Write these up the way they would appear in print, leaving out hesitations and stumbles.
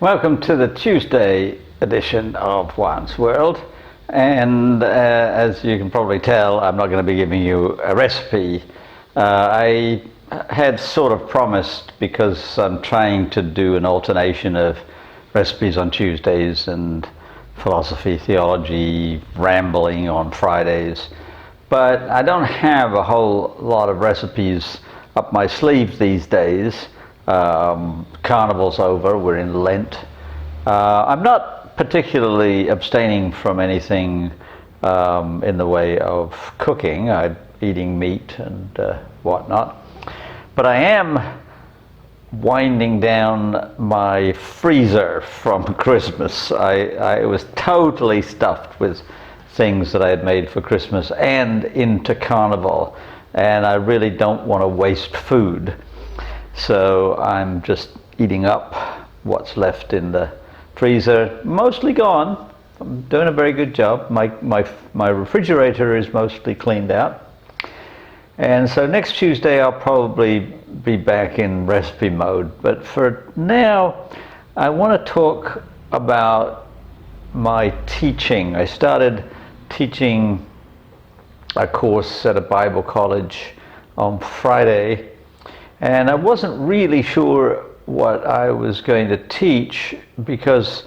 Welcome to the Tuesday edition of Juan's World, and as you can probably tell, I'm not going to be giving you a recipe. I had sort of promised, because I'm trying to do an alternation of recipes on Tuesdays and philosophy, theology, rambling on Fridays, but I don't have a whole lot of recipes up my sleeve these days. Carnival's over, we're in Lent. I'm not particularly abstaining from anything in the way of cooking. I'm eating meat and whatnot. But I am winding down my freezer from Christmas. I was totally stuffed with things that I had made for Christmas and into Carnival, and I really don't want to waste food. So I'm just eating up what's left in the freezer. Mostly gone. I'm doing a very good job. My refrigerator is mostly cleaned out. And so next Tuesday I'll probably be back in recipe mode. But for now, I want to talk about my teaching. I started teaching a course at a Bible college on Friday, and I wasn't really sure what I was going to teach, because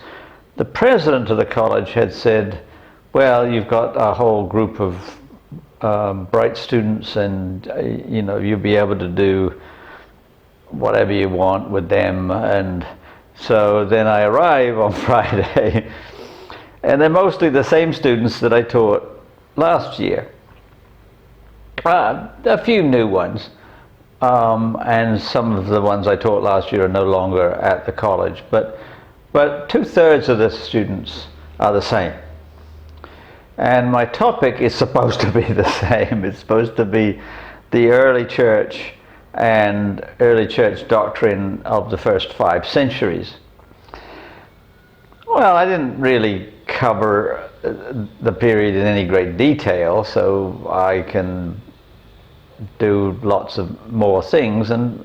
the president of the college had said, well, you've got a whole group of bright students, and you'll be able to do whatever you want with them. And so then I arrive on Friday, and they're mostly the same students that I taught last year. A few new ones. And some of the ones I taught last year are no longer at the college, but 2/3 of the students are the same. And my topic is supposed to be the same. It's supposed to be the early church and early church doctrine of the first 5 centuries. Well, I didn't really cover the period in any great detail, so I can do lots of more things. And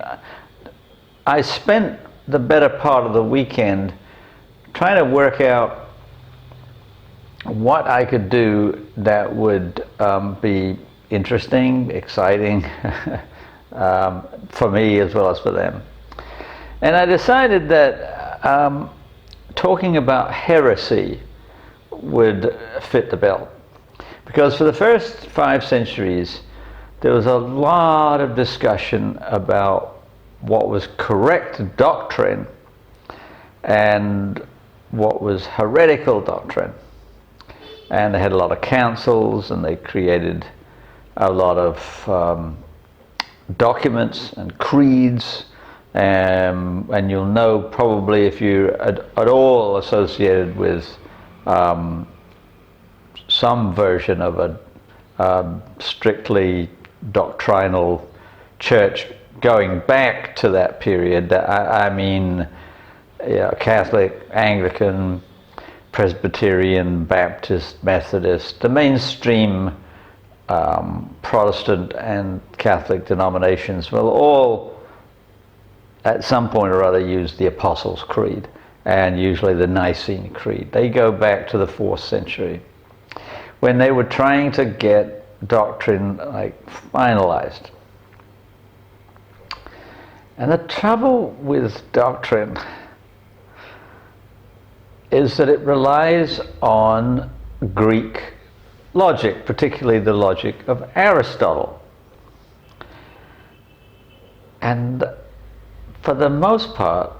I spent the better part of the weekend trying to work out what I could do that would be interesting, exciting for me as well as for them. And I decided that talking about heresy would fit the bill, because for the first 5 centuries there was a lot of discussion about what was correct doctrine and what was heretical doctrine. And they had a lot of councils, and they created a lot of documents and creeds. And you'll know probably, if you're at all associated with some version of a strictly doctrinal church going back to that period. I mean, Catholic, Anglican, Presbyterian, Baptist, Methodist, the mainstream Protestant and Catholic denominations will all at some point or other use the Apostles' Creed, and usually the Nicene Creed. They go back to the 4th century, when they were trying to get doctrine finalized. And the trouble with doctrine is that it relies on Greek logic, particularly the logic of Aristotle. And for the most part,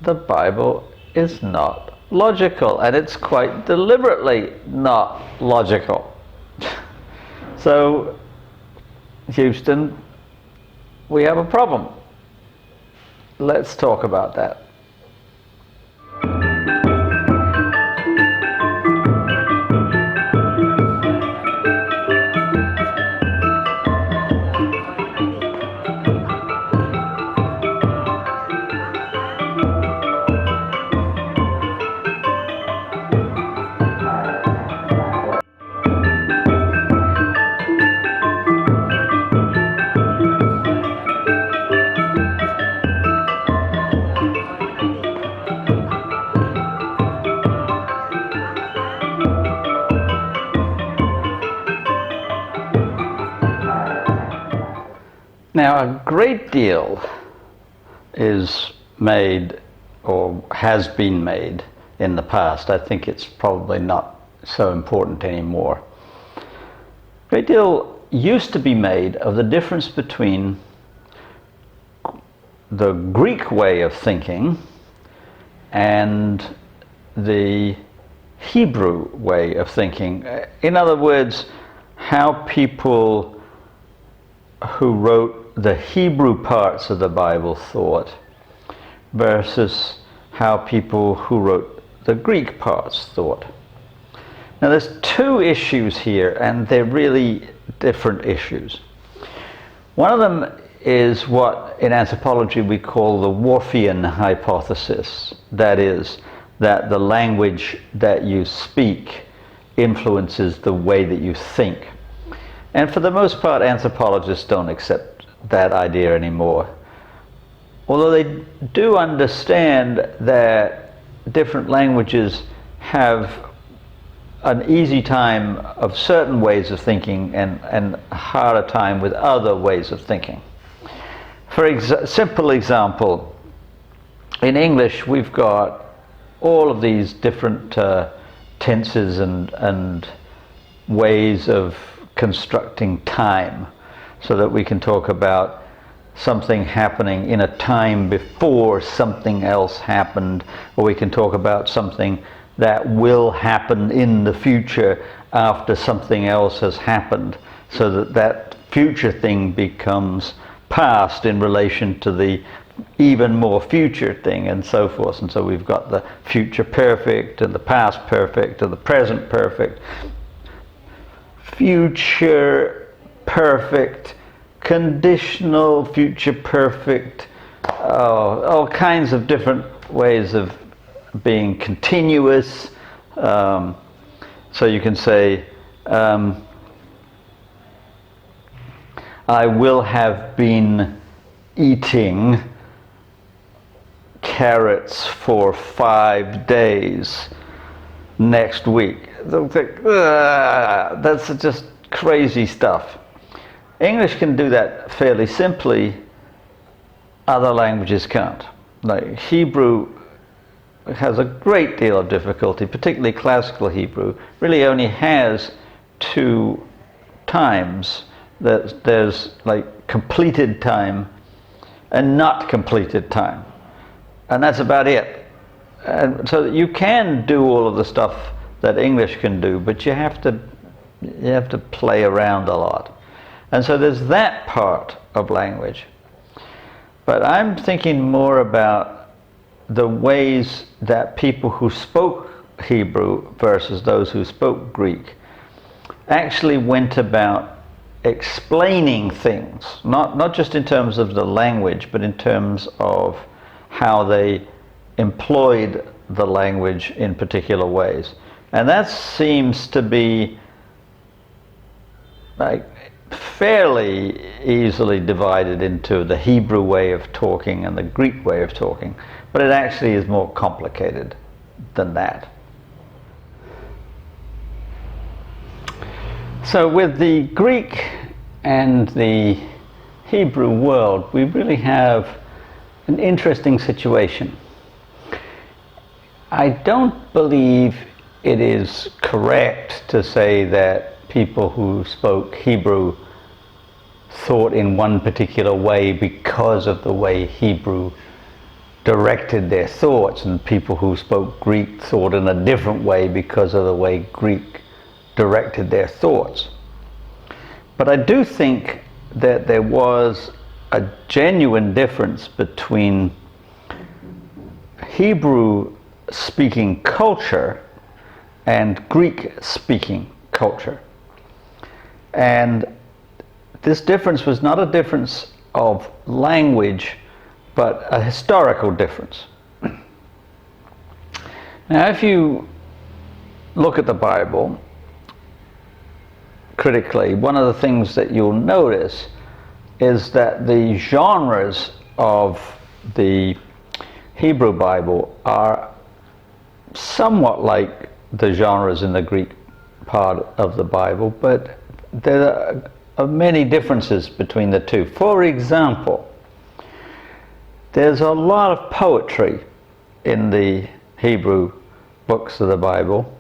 the Bible is not logical, and it's quite deliberately not logical. So, Houston, we have a problem. Let's talk about that. Now, a great deal is made or has been made in the past. I think it's probably not so important anymore. A great deal used to be made of the difference between the Greek way of thinking and the Hebrew way of thinking. In other words, how people who wrote the Hebrew parts of the Bible thought versus how people who wrote the Greek parts thought. Now there's two issues here, and they're really different issues. One of them is what in anthropology we call the Whorfian hypothesis. That is, that the language that you speak influences the way that you think. And for the most part, anthropologists don't accept that idea anymore. Although they do understand that different languages have an easy time of certain ways of thinking and a harder time with other ways of thinking. For simple example, in English we've got all of these different tenses and ways of constructing time, so that we can talk about something happening in a time before something else happened, or we can talk about something that will happen in the future after something else has happened, so that that future thing becomes past in relation to the even more future thing, and so forth. And so we've got the future perfect and the past perfect and the present perfect, future perfect, conditional future perfect, all kinds of different ways of being continuous. So you can say, I will have been eating carrots for 5 days next week. That's just crazy stuff. English can do that fairly simply, other languages can't. Like Hebrew has a great deal of difficulty, particularly classical Hebrew, really only has two times. There's like completed time and not completed time, and that's about it. And so you can do all of the stuff that English can do, but you have to play around a lot. And so there's that part of language. But I'm thinking more about the ways that people who spoke Hebrew versus those who spoke Greek actually went about explaining things, not just in terms of the language, but in terms of how they employed the language in particular ways. And that seems to be like fairly easily divided into the Hebrew way of talking and the Greek way of talking, but it actually is more complicated than that. So with the Greek and the Hebrew world, we really have an interesting situation. I don't believe it is correct to say that people who spoke Hebrew thought in one particular way because of the way Hebrew directed their thoughts, and people who spoke Greek thought in a different way because of the way Greek directed their thoughts. But I do think that there was a genuine difference between Hebrew speaking culture and Greek speaking culture. And this difference was not a difference of language, but a historical difference. Now, if you look at the Bible critically, one of the things that you'll notice is that the genres of the Hebrew Bible are somewhat like the genres in the Greek part of the Bible, but there are many differences between the two. For example, there's a lot of poetry in the Hebrew books of the Bible,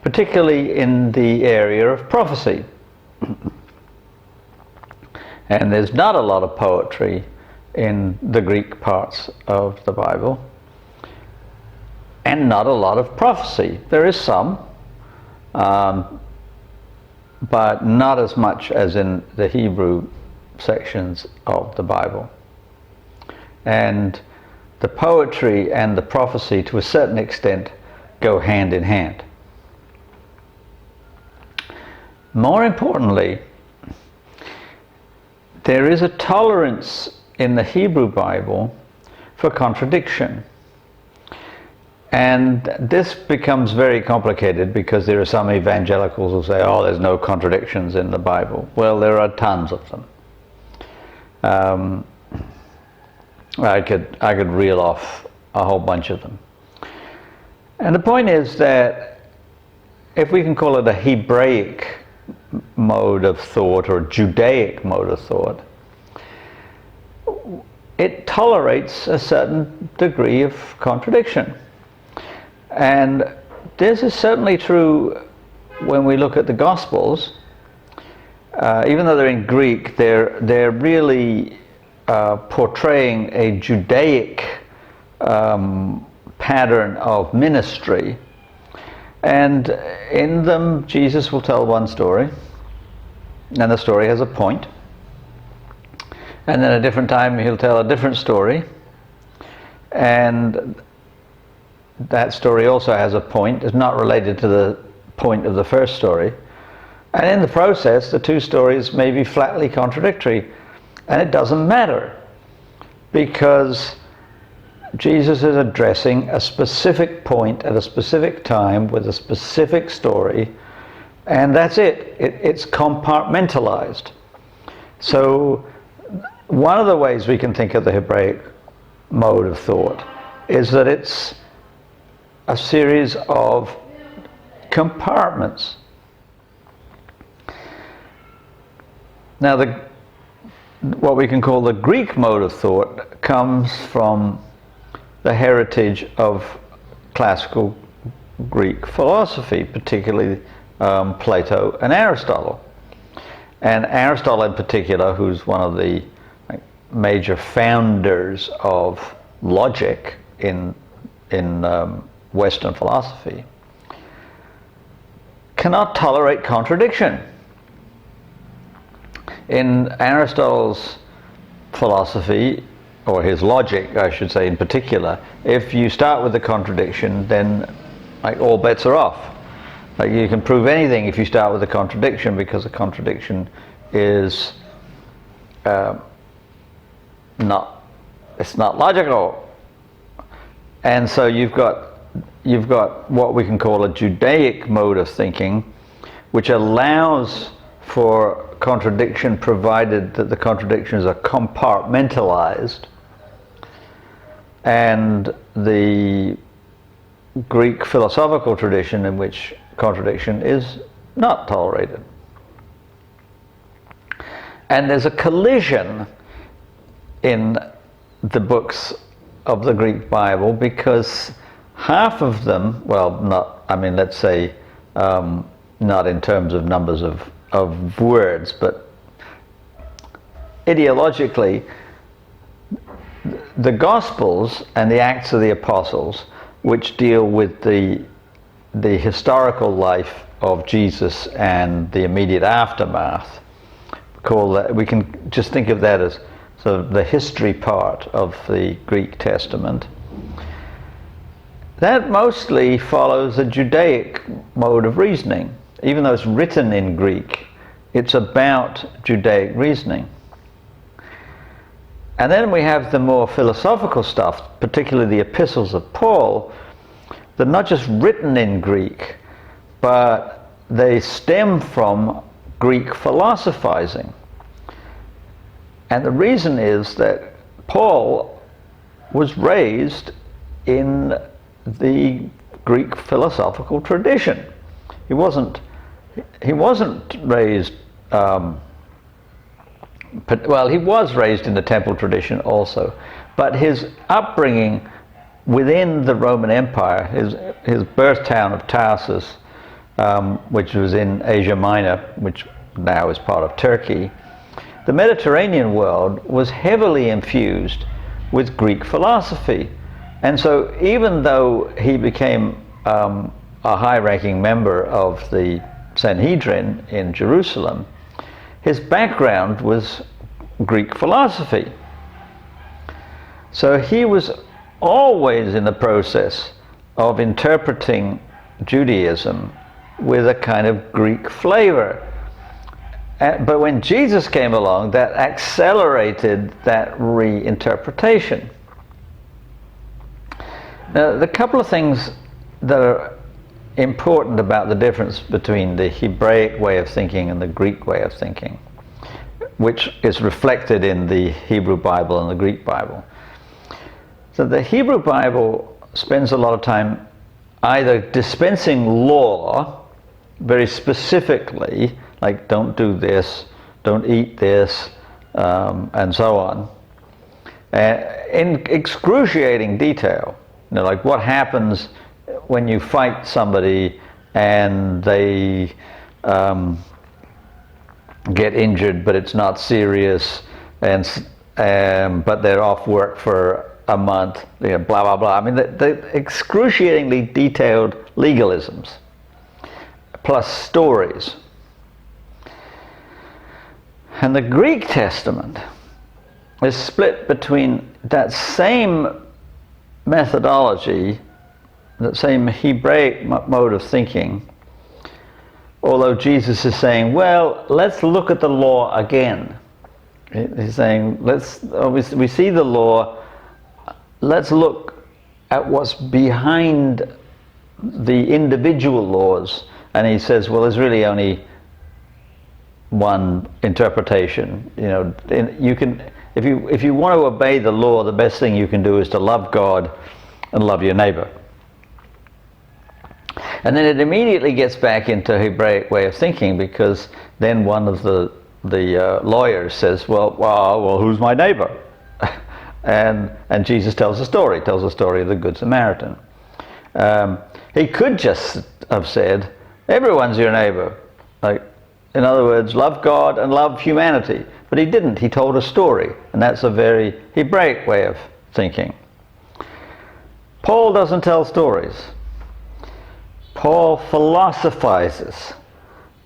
particularly in the area of prophecy. And there's not a lot of poetry in the Greek parts of the Bible, and not a lot of prophecy. There is some, but not as much as in the Hebrew sections of the Bible. And the poetry and the prophecy, to a certain extent, go hand in hand. More importantly, there is a tolerance in the Hebrew Bible for contradiction. And this becomes very complicated because there are some evangelicals who say, oh, there's no contradictions in the Bible. Well, there are tons of them. I could reel off a whole bunch of them. And the point is that if we can call it a Hebraic mode of thought or a Judaic mode of thought, it tolerates a certain degree of contradiction. And this is certainly true when we look at the Gospels. Even though they're in Greek, they're really portraying a Judaic pattern of ministry. And in them, Jesus will tell one story, and the story has a point. And then at a different time, he'll tell a different story, and that story also has a point. It's not related to the point of the first story. And in the process, the two stories may be flatly contradictory. And it doesn't matter, because Jesus is addressing a specific point at a specific time with a specific story, and that's it. It's compartmentalized. So one of the ways we can think of the Hebraic mode of thought is that it's a series of compartments. Now, what we can call the Greek mode of thought comes from the heritage of classical Greek philosophy, particularly Plato and Aristotle. And Aristotle in particular, who's one of the major founders of logic in Western philosophy, cannot tolerate contradiction. In Aristotle's philosophy, or his logic, I should say in particular, if you start with a contradiction, then all bets are off. You can prove anything if you start with a contradiction, because a contradiction is not logical. And so you've got what we can call a Judaic mode of thinking, which allows for contradiction provided that the contradictions are compartmentalized, and the Greek philosophical tradition in which contradiction is not tolerated. And there's a collision in the books of the Greek Bible, because half of them, not in terms of numbers of words, but ideologically, the Gospels and the Acts of the Apostles, which deal with the historical life of Jesus and the immediate aftermath, we can just think of that as sort of the history part of the Greek Testament. That mostly follows a Judaic mode of reasoning. Even though it's written in Greek, it's about Judaic reasoning. And then we have the more philosophical stuff, particularly the epistles of Paul. They're not just written in Greek, but they stem from Greek philosophizing. And the reason is that Paul was raised in the Greek philosophical tradition. He wasn't raised well, he was raised in the temple tradition also, but his upbringing within the Roman Empire, his birth town of Tarsus, which was in Asia Minor, which now is part of Turkey, the Mediterranean world was heavily infused with Greek philosophy. And so even though he became a high-ranking member of the Sanhedrin in Jerusalem, his background was Greek philosophy. So he was always in the process of interpreting Judaism with a kind of Greek flavor. But when Jesus came along, that accelerated that reinterpretation. Now, the couple of things that are important about the difference between the Hebraic way of thinking and the Greek way of thinking, which is reflected in the Hebrew Bible and the Greek Bible. So the Hebrew Bible spends a lot of time either dispensing law very specifically, like don't do this, don't eat this, and so on, in excruciating detail. You know, like what happens when you fight somebody and they get injured, but it's not serious, and but they're off work for a month, you know, blah blah blah. I mean, the excruciatingly detailed legalisms, plus stories. And the Greek Testament is split between that same methodology, that same Hebraic mode of thinking, although Jesus is saying, well, let's look at the law again. He's saying, we see the law, let's look at what's behind the individual laws. And he says, well, there's really only one interpretation. You know, you can, if you want to obey the law, the best thing you can do is to love God and love your neighbor. And then it immediately gets back into Hebraic way of thinking, because then one of the lawyers says, well, who's my neighbor? and Jesus tells the story of the Good Samaritan. He could just have said, everyone's your neighbor. Like, in other words, love God and love humanity. But he didn't. He told a story, and that's a very Hebraic way of thinking. Paul doesn't tell stories. Paul philosophizes.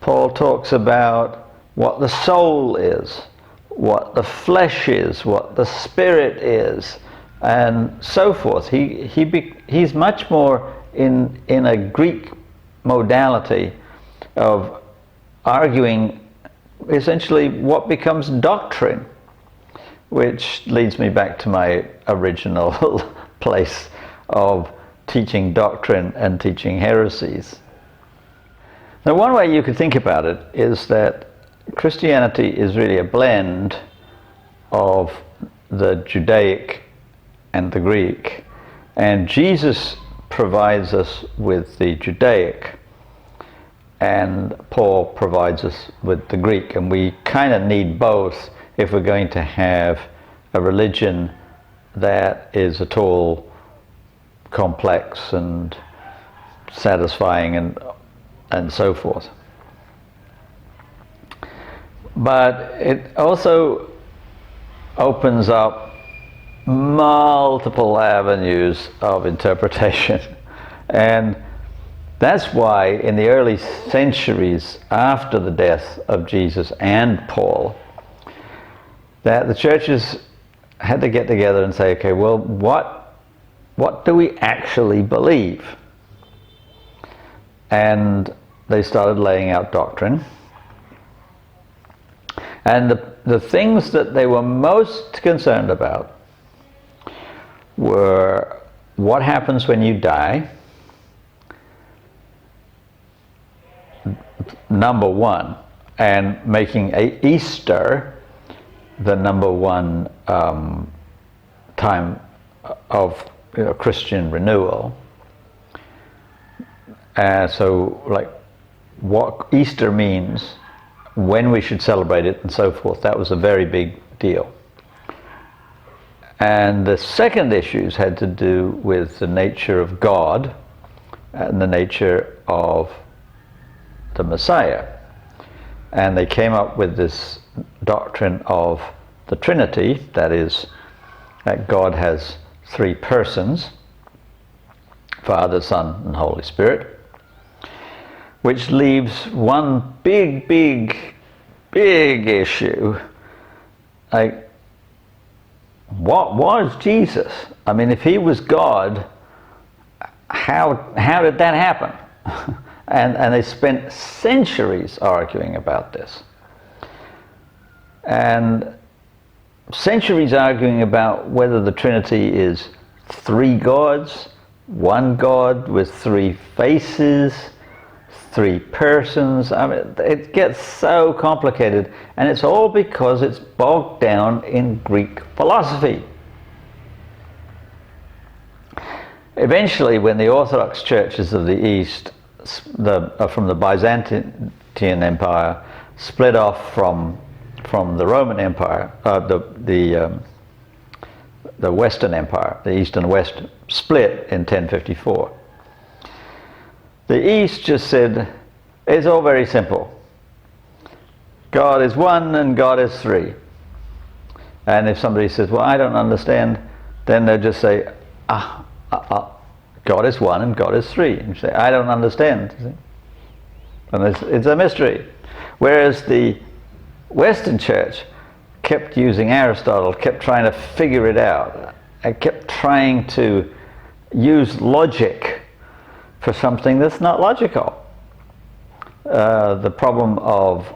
Paul talks about what the soul is, what the flesh is, what the spirit is, and so forth. He's much more in a Greek modality of arguing essentially what becomes doctrine, which leads me back to my original place of teaching doctrine and teaching heresies. Now, one way you could think about it is that Christianity is really a blend of the Judaic and the Greek, and Jesus provides us with the Judaic, and Paul provides us with the Greek, and we kind of need both if we're going to have a religion that is at all complex and satisfying and so forth. But it also opens up multiple avenues of interpretation, and that's why in the early centuries after the death of Jesus and Paul, that the churches had to get together and say, okay, well, what do we actually believe? And they started laying out doctrine. And the things that they were most concerned about were what happens when you die, number one, and making Easter the number one time of Christian renewal. So like what Easter means when we should celebrate it and so forth. That was a very big deal. And the second issues had to do with the nature of God and the nature of the Messiah. And they came up with this doctrine of the Trinity, that is, that God has three persons, Father, Son, and Holy Spirit, which leaves one big issue. Like, what was Jesus? I mean, if he was God, how did that happen? and they spent centuries arguing about this. And centuries arguing about whether the Trinity is three gods, one God with three faces, three persons. I mean, it gets so complicated, and it's all because it's bogged down in Greek philosophy. Eventually, when the Orthodox churches of the East, from the Byzantine Empire, split off from the Roman Empire, the Western Empire, the East and West split in 1054. The East just said, it's all very simple. God is one and God is three. And if somebody says, well, I don't understand, then they'll just say, God is one and God is three. And you say, I don't understand. And it's a mystery. Whereas the Western Church kept using Aristotle, kept trying to figure it out, and kept trying to use logic for something that's not logical. The problem of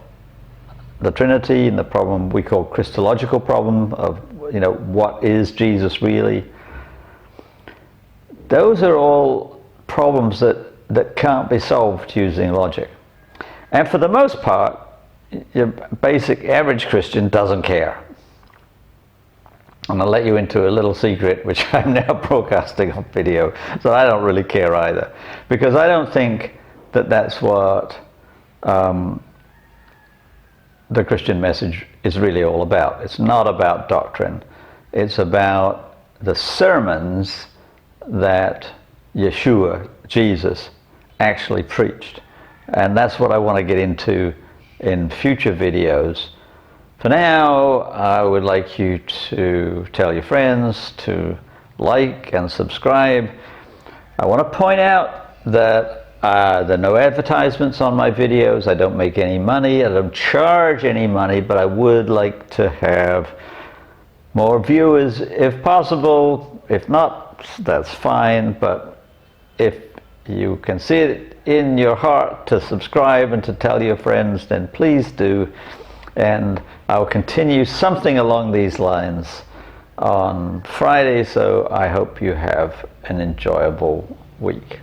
the Trinity and the problem we call Christological problem of, what is Jesus really? Those are all problems that can't be solved using logic. And for the most part, your basic average Christian doesn't care. And I'll let you into a little secret, which I'm now broadcasting on video, so I don't really care either. Because I don't think that that's what the Christian message is really all about. It's not about doctrine. It's about the sermons that Yeshua, Jesus, actually preached. And that's what I want to get into in future videos. For now, I would like you to tell your friends to like and subscribe. I want to point out that there are no advertisements on my videos. I don't make any money. I don't charge any money, but I would like to have more viewers if possible. If not, that's fine. But if you can see it in your heart to subscribe and to tell your friends, then please do. And I'll continue something along these lines on Friday, so I hope you have an enjoyable week.